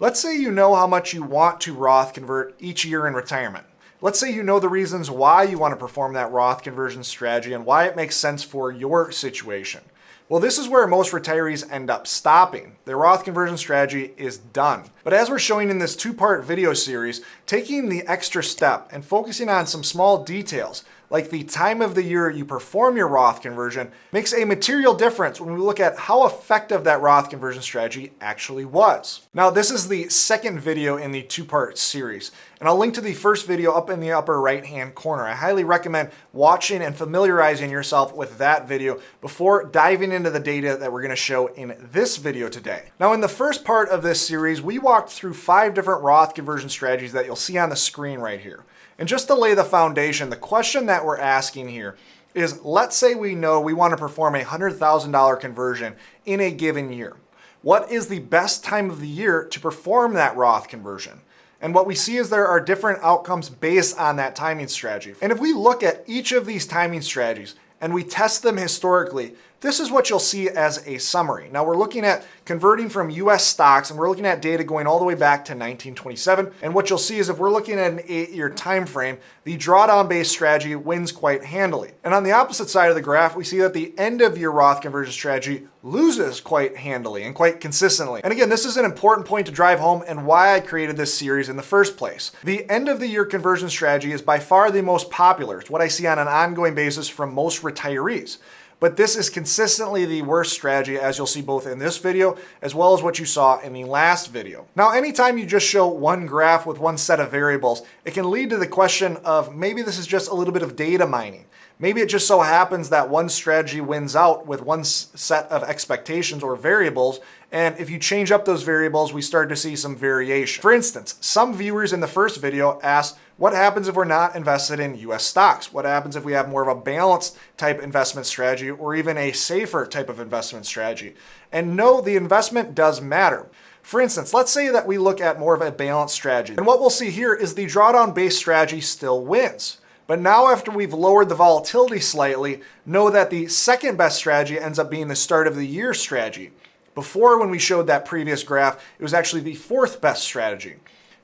Let's say you know how much you want to Roth convert each year in retirement. Let's say you know the reasons why you want to perform that Roth conversion strategy and why it makes sense for your situation. Well, this is where most retirees end up stopping. Their Roth conversion strategy is done. But as we're showing in this two-part video series, taking the extra step and focusing on some small details, like the time of the year you perform your Roth conversion, makes a material difference when we look at how effective that Roth conversion strategy actually was. Now, this is the second video in the two-part series, and I'll link to the first video up in the upper right-hand corner. I highly recommend watching and familiarizing yourself with that video before diving into the data that we're going to show in this video today. Now, in the first part of this series, we walked through 5 different Roth conversion strategies that you'll see on the screen right here. And just to lay the foundation, the question that we're asking here is, let's say we know we want to perform a $100,000 conversion in a given year. What is the best time of the year to perform that Roth conversion? And what we see is there are different outcomes based on that timing strategy. And if we look at each of these timing strategies and we test them historically, this is what you'll see as a summary. Now we're looking at converting from US stocks, and we're looking at data going all the way back to 1927. And what you'll see is if we're looking at an 8-year time frame, the drawdown-based strategy wins quite handily. And on the opposite side of the graph, we see that the end-of-year Roth conversion strategy loses quite handily and quite consistently. And again, this is an important point to drive home and why I created this series in the first place. The end-of-the-year conversion strategy is by far the most popular. It's what I see on an ongoing basis from most retirees. But this is consistently the worst strategy, as you'll see both in this video as well as what you saw in the last video. Now, anytime you just show one graph with one set of variables, it can lead to the question of maybe this is just a little bit of data mining. Maybe it just so happens that one strategy wins out with one set of expectations or variables, and if you change up those variables, we start to see some variation. For instance, some viewers in the first video asked, what happens if we're not invested in US stocks? What happens if we have more of a balanced type investment strategy or even a safer type of investment strategy? And no, the investment does matter. For instance, let's say that we look at more of a balanced strategy. And what we'll see here is the drawdown-based strategy still wins. But now after we've lowered the volatility slightly, know that the second best strategy ends up being the start of the year strategy. Before, when we showed that previous graph, it was actually the fourth best strategy.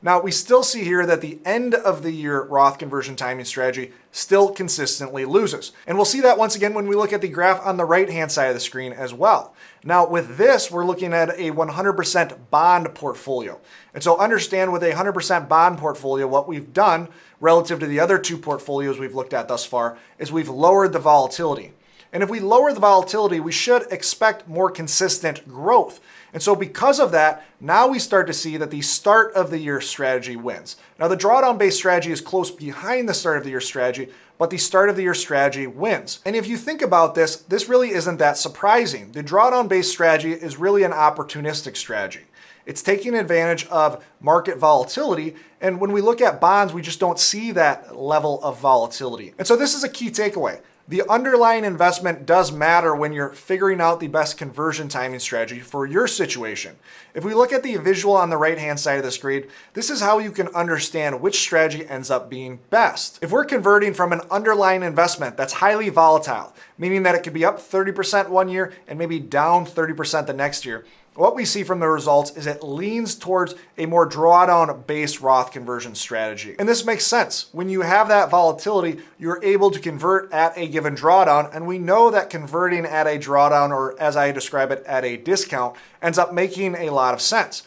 Now, we still see here that the end of the year Roth conversion timing strategy still consistently loses. And we'll see that once again when we look at the graph on the right-hand side of the screen as well. Now, with this, we're looking at a 100% bond portfolio. And so understand with a 100% bond portfolio, what we've done relative to the other two portfolios we've looked at thus far is we've lowered the volatility. And if we lower the volatility, we should expect more consistent growth. And so because of that, now we start to see that the start of the year strategy wins. Now the drawdown-based strategy is close behind the start of the year strategy, but the start of the year strategy wins. And if you think about this, this really isn't that surprising. The drawdown-based strategy is really an opportunistic strategy. It's taking advantage of market volatility. And when we look at bonds, we just don't see that level of volatility. And so this is a key takeaway. The underlying investment does matter when you're figuring out the best conversion timing strategy for your situation. If we look at the visual on the right-hand side of the screen, this is how you can understand which strategy ends up being best. If we're converting from an underlying investment that's highly volatile, meaning that it could be up 30% one year and maybe down 30% the next year, what we see from the results is it leans towards a more drawdown-based Roth conversion strategy. And this makes sense. When you have that volatility, you're able to convert at a given drawdown, and we know that converting at a drawdown, or as I describe it, at a discount, ends up making a lot of sense.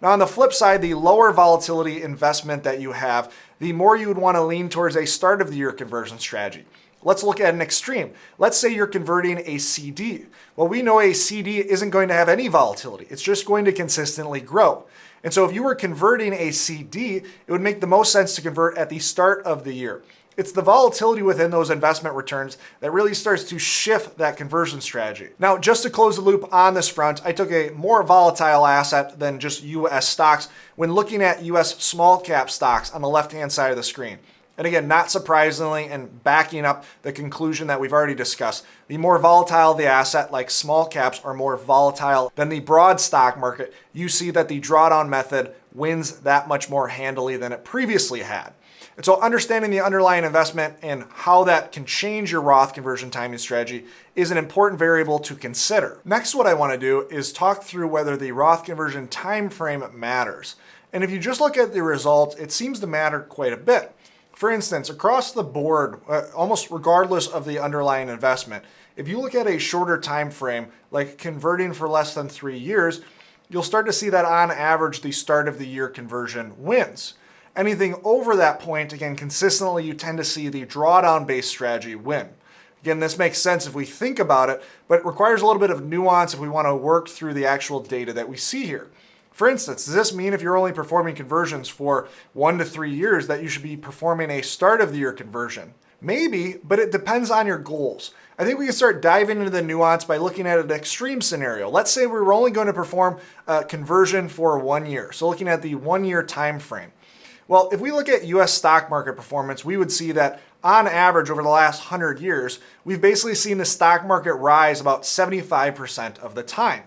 Now on the flip side, the lower volatility investment that you have, the more you would want to lean towards a start of the year conversion strategy. Let's look at an extreme. Let's say you're converting a CD. Well, we know a CD isn't going to have any volatility. It's just going to consistently grow. And so if you were converting a CD, it would make the most sense to convert at the start of the year. It's the volatility within those investment returns that really starts to shift that conversion strategy. Now, just to close the loop on this front, I took a more volatile asset than just US stocks when looking at US small cap stocks on the left-hand side of the screen. And again, not surprisingly, and backing up the conclusion that we've already discussed, the more volatile the asset, like small caps, are more volatile than the broad stock market. You see that the drawdown method wins that much more handily than it previously had. And so understanding the underlying investment and how that can change your Roth conversion timing strategy is an important variable to consider. Next, what I want to do is talk through whether the Roth conversion time frame matters. And if you just look at the results, it seems to matter quite a bit. For instance, across the board, almost regardless of the underlying investment, if you look at a shorter time frame, like converting for less than 3 years, you'll start to see that on average, the start of the year conversion wins. Anything over that point, again, consistently, you tend to see the drawdown-based strategy win. Again, this makes sense if we think about it, but it requires a little bit of nuance if we want to work through the actual data that we see here. For instance, does this mean if you're only performing conversions for 1 to 3 years that you should be performing a start of the year conversion? Maybe, but it depends on your goals. I think we can start diving into the nuance by looking at an extreme scenario. Let's say we were only going to perform a conversion for 1 year. So looking at the 1 year time frame. Well, if we look at US stock market performance, we would see that on average over the last 100 years, we've basically seen the stock market rise about 75% of the time.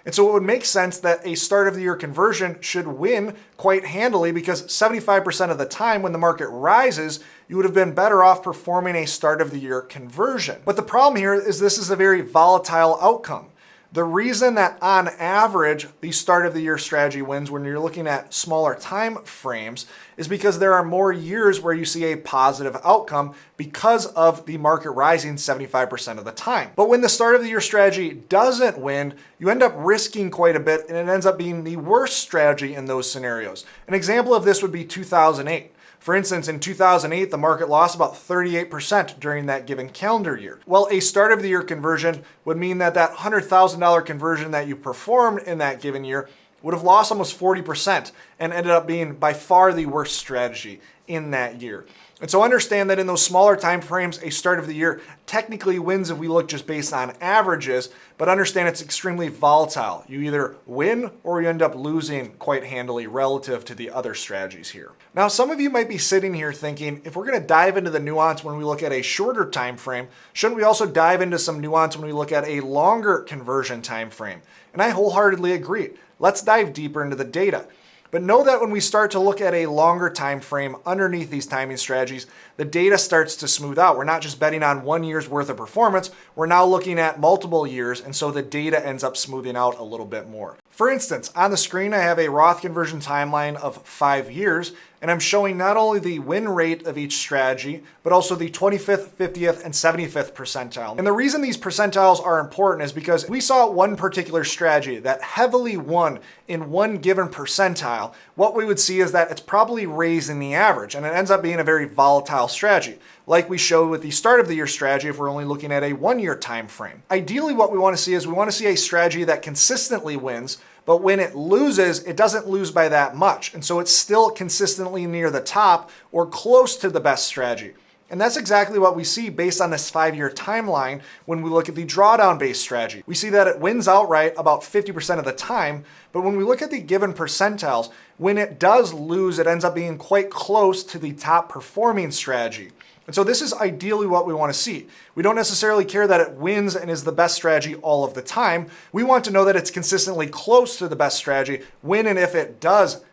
And so it would make sense that a start of the year conversion should win quite handily because 75% of the time when the market rises, you would have been better off performing a start of the year conversion. But the problem here is this is a very volatile outcome. The reason that on average, the start of the year strategy wins when you're looking at smaller time frames is because there are more years where you see a positive outcome because of the market rising 75% of the time. But when the start of the year strategy doesn't win, you end up risking quite a bit and it ends up being the worst strategy in those scenarios. An example of this would be 2008. For instance, in 2008, the market lost about 38% during that given calendar year. Well, a start of the year conversion would mean that that $100,000 conversion that you performed in that given year would have lost almost 40% and ended up being by far the worst strategy in that year. And so understand that in those smaller time frames, a start of the year technically wins if we look just based on averages, but understand it's extremely volatile. You either win or you end up losing quite handily relative to the other strategies here. Now, some of you might be sitting here thinking, if we're going to dive into the nuance when we look at a shorter time frame, shouldn't we also dive into some nuance when we look at a longer conversion time frame? And I wholeheartedly agree. Let's dive deeper into the data. But know that when we start to look at a longer time frame underneath these timing strategies, the data starts to smooth out. We're not just betting on 1 year's worth of performance, we're now looking at multiple years, and so the data ends up smoothing out a little bit more. For instance, on the screen I have a Roth conversion timeline of 5 years, and I'm showing not only the win rate of each strategy, but also the 25th, 50th, and 75th percentile. And the reason these percentiles are important is because we saw one particular strategy that heavily won in one given percentile, what we would see is that it's probably raising the average, and it ends up being a very volatile strategy, like we showed with the start of the year strategy if we're only looking at a 1 year time frame. Ideally, what we want to see is we want to see a strategy that consistently wins, but when it loses, it doesn't lose by that much. And so it's still consistently near the top or close to the best strategy. And that's exactly what we see based on this 5-year timeline when we look at the drawdown-based strategy. We see that it wins outright about 50% of the time, but when we look at the given percentiles, when it does lose, it ends up being quite close to the top performing strategy. And so this is ideally what we want to see. We don't necessarily care that it wins and is the best strategy all of the time. We want to know that it's consistently close to the best strategy when and if it does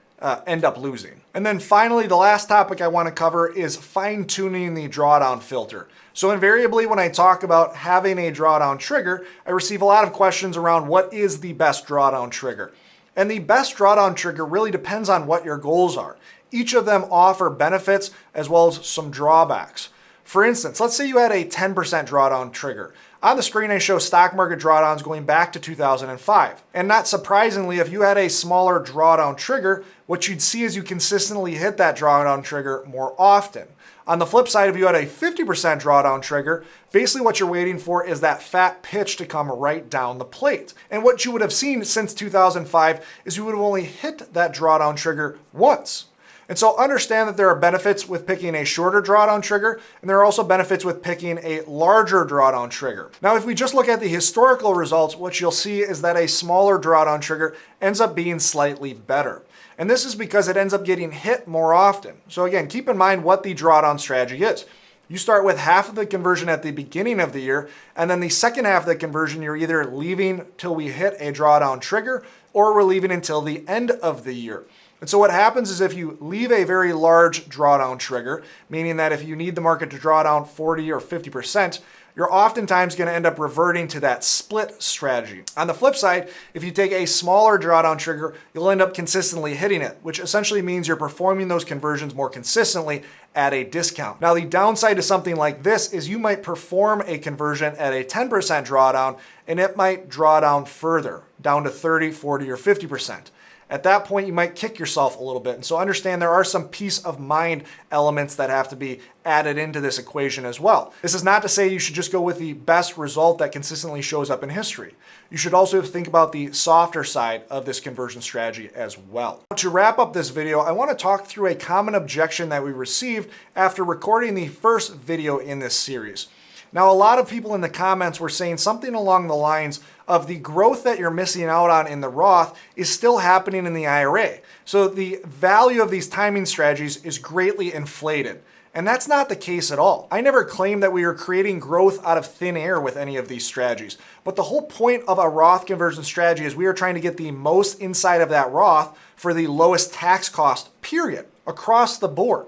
end up losing. And then finally, the last topic I want to cover is fine-tuning the drawdown filter. So invariably, when I talk about having a drawdown trigger, I receive a lot of questions around what is the best drawdown trigger. And the best drawdown trigger really depends on what your goals are. Each of them offer benefits as well as some drawbacks. For instance, let's say you had a 10% drawdown trigger. On the screen, I show stock market drawdowns going back to 2005. And not surprisingly, if you had a smaller drawdown trigger, what you'd see is you consistently hit that drawdown trigger more often. On the flip side, if you had a 50% drawdown trigger, basically what you're waiting for is that fat pitch to come right down the plate. And what you would have seen since 2005 is you would have only hit that drawdown trigger once. And so understand that there are benefits with picking a shorter drawdown trigger, and there are also benefits with picking a larger drawdown trigger. Now, if we just look at the historical results, what you'll see is that a smaller drawdown trigger ends up being slightly better. And this is because it ends up getting hit more often. So again, keep in mind what the drawdown strategy is. You start with half of the conversion at the beginning of the year, and then the second half of the conversion, you're either leaving till we hit a drawdown trigger, or we're leaving until the end of the year. And so what happens is if you leave a very large drawdown trigger, meaning that if you need the market to draw down 40 or 50%, you're oftentimes going to end up reverting to that split strategy. On the flip side, if you take a smaller drawdown trigger, you'll end up consistently hitting it, which essentially means you're performing those conversions more consistently at a discount. Now, the downside to something like this is you might perform a conversion at a 10% drawdown, and it might draw down further, down to 30, 40, or 50%. At that point, you might kick yourself a little bit. And so understand there are some peace of mind elements that have to be added into this equation as well. This is not to say you should just go with the best result that consistently shows up in history. You should also think about the softer side of this conversion strategy as well. To wrap up this video, I want to talk through a common objection that we received after recording the first video in this series. Now, a lot of people in the comments were saying something along the lines of the growth that you're missing out on in the Roth is still happening in the IRA. So the value of these timing strategies is greatly inflated. And that's not the case at all. I never claimed that we are creating growth out of thin air with any of these strategies. But the whole point of a Roth conversion strategy is we are trying to get the most inside of that Roth for the lowest tax cost, period, across the board.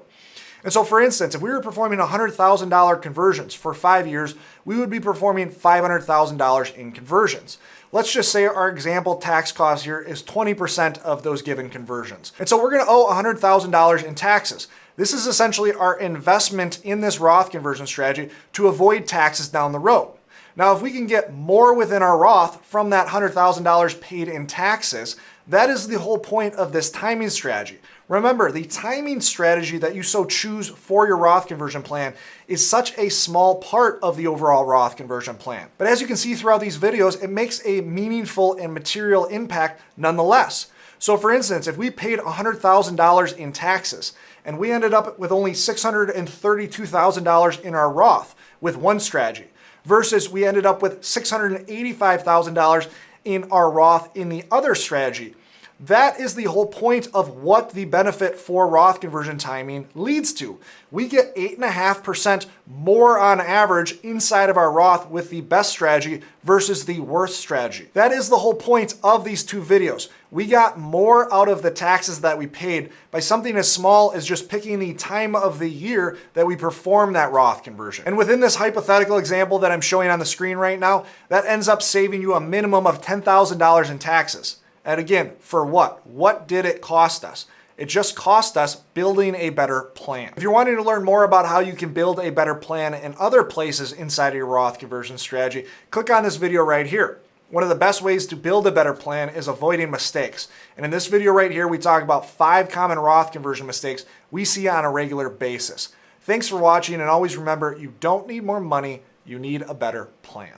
And so, for instance, if we were performing $100,000 conversions for 5 years, we would be performing $500,000 in conversions. Let's just say our example tax cost here is 20% of those given conversions. And so we're going to owe $100,000 in taxes. This is essentially our investment in this Roth conversion strategy to avoid taxes down the road. Now, if we can get more within our Roth from that $100,000 paid in taxes, that is the whole point of this timing strategy. Remember, the timing strategy that you so choose for your Roth conversion plan is such a small part of the overall Roth conversion plan. But as you can see throughout these videos, it makes a meaningful and material impact nonetheless. So for instance, if we paid $100,000 in taxes and we ended up with only $632,000 in our Roth with one strategy, versus we ended up with $685,000 in our Roth in the other strategy. That is the whole point of what the benefit for Roth conversion timing leads to. We get 8.5% more on average inside of our Roth with the best strategy versus the worst strategy. That is the whole point of these two videos. We got more out of the taxes that we paid by something as small as just picking the time of the year that we perform that Roth conversion. And within this hypothetical example that I'm showing on the screen right now, that ends up saving you a minimum of $10,000 in taxes. And again, for what? What did it cost us? It just cost us building a better plan. If you're wanting to learn more about how you can build a better plan in other places inside of your Roth conversion strategy, click on this video right here. One of the best ways to build a better plan is avoiding mistakes. And in this video right here, we talk about 5 common Roth conversion mistakes we see on a regular basis. Thanks for watching, and always remember, you don't need more money, you need a better plan.